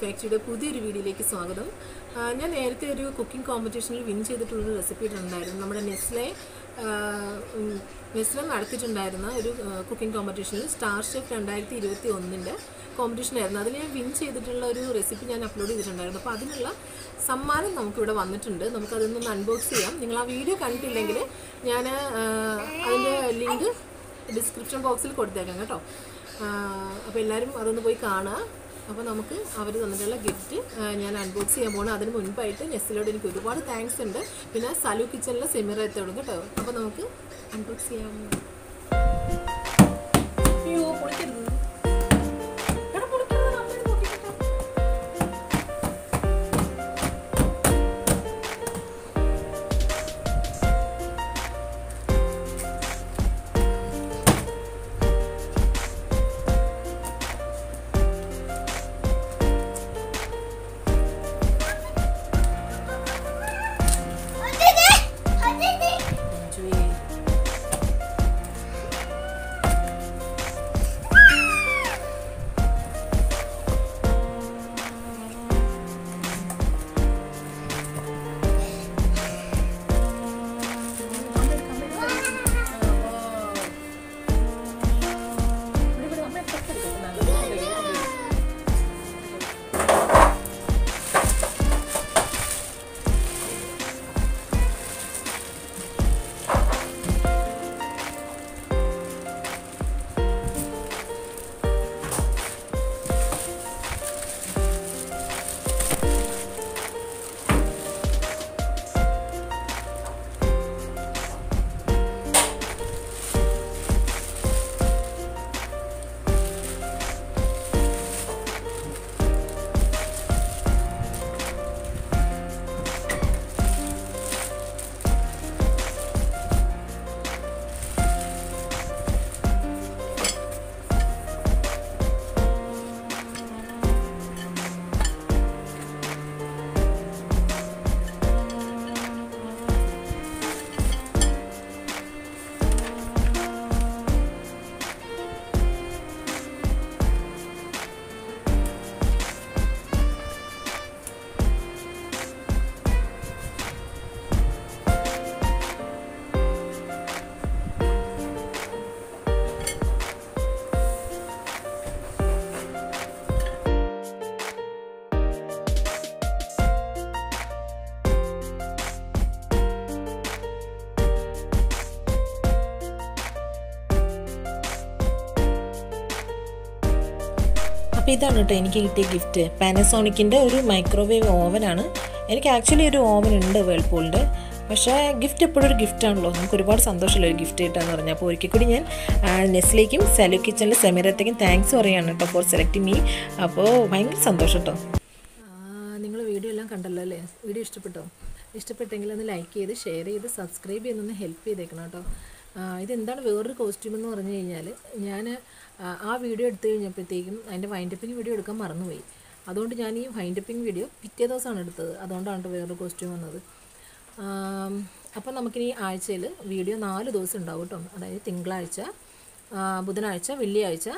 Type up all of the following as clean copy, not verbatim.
ഫാക്ടറിയുടെ പുതിയൊരു വീഡിയോയിലേക്ക് സ്വാഗതം. ഞാൻ നേരത്തെ ഒരു കുക്കിംഗ് കോമ്പറ്റീഷനിൽ വിൻ ചെയ്തിട്ടുള്ളൊരു റെസിപ്പി ഇട്ടുണ്ടായിരുന്നു. നമ്മുടെ നെസ്ലെ നടത്തിയിട്ടുണ്ടായിരുന്ന ഒരു കുക്കിംഗ് കോമ്പറ്റീഷനിൽ സ്റ്റാർ ഷെഫ് 2021 കോമ്പറ്റീഷനായിരുന്നു. അതിൽ ഞാൻ വിൻ ചെയ്തിട്ടുള്ള ഒരു റെസിപ്പി ഞാൻ അപ്ലോഡ് ചെയ്തിട്ടുണ്ടായിരുന്നു. അപ്പോൾ അതിനുള്ള സമ്മാനം നമുക്കിവിടെ വന്നിട്ടുണ്ട്. നമുക്കതൊന്ന് അൺബോക്സ് ചെയ്യാം. നിങ്ങൾ ആ വീഡിയോ കണ്ടിട്ടില്ലെങ്കിൽ ഞാൻ അതിൻ്റെ ലിങ്ക് ഡിസ്ക്രിപ്ഷൻ ബോക്സിൽ കൊടുത്തേക്കാം കേട്ടോ. അപ്പോൾ എല്ലാവരും അതൊന്ന് പോയി കാണുക. അപ്പോൾ നമുക്ക് അവർ തന്നിട്ടുള്ള ഗിഫ്റ്റ് ഞാൻ അൺബോക്സ് ചെയ്യാൻ പോകണം. അതിന് മുൻപായിട്ട് നെസ്ലയോട് എനിക്ക് ഒരുപാട് താങ്ക്സ് ഉണ്ട്. പിന്നെ സലു കിച്ചണിലെ സെമിറത്തോടും കേട്ടോ. അപ്പോൾ നമുക്ക് അൺബോക്സ് ചെയ്യാം. അയ്യോ പൊളിക്കരുത്. അപ്പോൾ ഇതാണ് കേട്ടോ എനിക്ക് കിട്ടിയ ഗിഫ്റ്റ്. പാനസോണിക്കിൻ്റെ ഒരു മൈക്രോവേവ് ഓവനാണ്. എനിക്ക് ആക്ച്വലി ഒരു ഓവൻ ഉണ്ട് വേൾപൂളിൻ്റെ. പക്ഷേ ഗിഫ്റ്റ് എപ്പോഴും ഒരു ഗിഫ്റ്റാണല്ലോ. നമുക്ക് ഒരുപാട് സന്തോഷമുള്ള ഒരു ഗിഫ്റ്റ് കിട്ടാന്ന് പറഞ്ഞാൽ. അപ്പോൾ ഒരിക്കൽ കൂടി ഞാൻ നെസ്ലേക്കും സലു കിച്ചണിലെ സെമിറത്തേക്കും താങ്ക്സ് പറയാണ് കേട്ടോ ഫോർ സെലക്ടിങ് മീ. അപ്പോൾ ഭയങ്കര സന്തോഷം കേട്ടോ. നിങ്ങൾ വീഡിയോ എല്ലാം കണ്ടല്ലോ അല്ലേ? വീഡിയോ ഇഷ്ടപ്പെട്ടെങ്കിൽ ഒന്ന് ലൈക്ക് ചെയ്ത് ഷെയർ ചെയ്ത് സബ്സ്ക്രൈബ് ചെയ്തൊന്ന് ഹെൽപ്പ് ചെയ്തേക്കണം കേട്ടോ. ഇതെന്താണ് വേറൊരു കോസ്റ്റ്യൂം എന്ന് പറഞ്ഞു കഴിഞ്ഞാൽ, ഞാൻ ആ വീഡിയോ എടുത്തു കഴിഞ്ഞപ്പോഴത്തേക്കും അതിൻ്റെ വൈൻഡപ്പിങ് വീഡിയോ എടുക്കാൻ മറന്നുപോയി. അതുകൊണ്ട് ഞാൻ ഈ വൈൻഡപ്പിങ് വീഡിയോ പിറ്റേ ദിവസമാണ് എടുത്തത്. അതുകൊണ്ടാണ് വേറൊരു കോസ്റ്റ്യൂം വന്നത്. അപ്പോൾ നമുക്കിനി ആഴ്ചയിൽ വീഡിയോ 4 ദിവസം ഉണ്ടാവും കേട്ടോ. അതായത് തിങ്കളാഴ്ച, ബുധനാഴ്ച, വെള്ളിയാഴ്ച,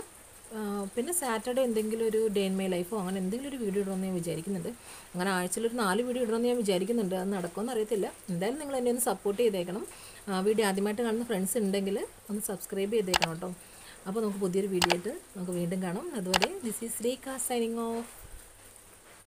പിന്നെ സാറ്റർഡേ എന്തെങ്കിലും ഒരു ഡേ ഇൻ മൈ ലൈഫോ അങ്ങനെ എന്തെങ്കിലും ഒരു വീഡിയോ ഇടണമെന്ന് ഞാൻ വിചാരിക്കുന്നുണ്ട്. അങ്ങനെ ആഴ്ചയിലൊരു 4 വീഡിയോ ഇടണമെന്ന് ഞാൻ വിചാരിക്കുന്നുണ്ട്. അത് നടക്കുമെന്ന് അറിയത്തില്ല. എന്തായാലും നിങ്ങൾ എന്നെ ഒന്ന് സപ്പോർട്ട് ചെയ്തേക്കണം. വീഡിയോ ആദ്യമായിട്ട് കാണുന്ന ഫ്രണ്ട്സ് ഉണ്ടെങ്കിൽ ഒന്ന് സബ്സ്ക്രൈബ് ചെയ്തേക്കണം കേട്ടോ. അപ്പോൾ നമുക്ക് പുതിയൊരു വീഡിയോ ആയിട്ട് നമുക്ക് വീണ്ടും കാണാം. അതുവരെ ദിസ് ഈസ് ശ്രീക സൈനിങ് ഓഫ്.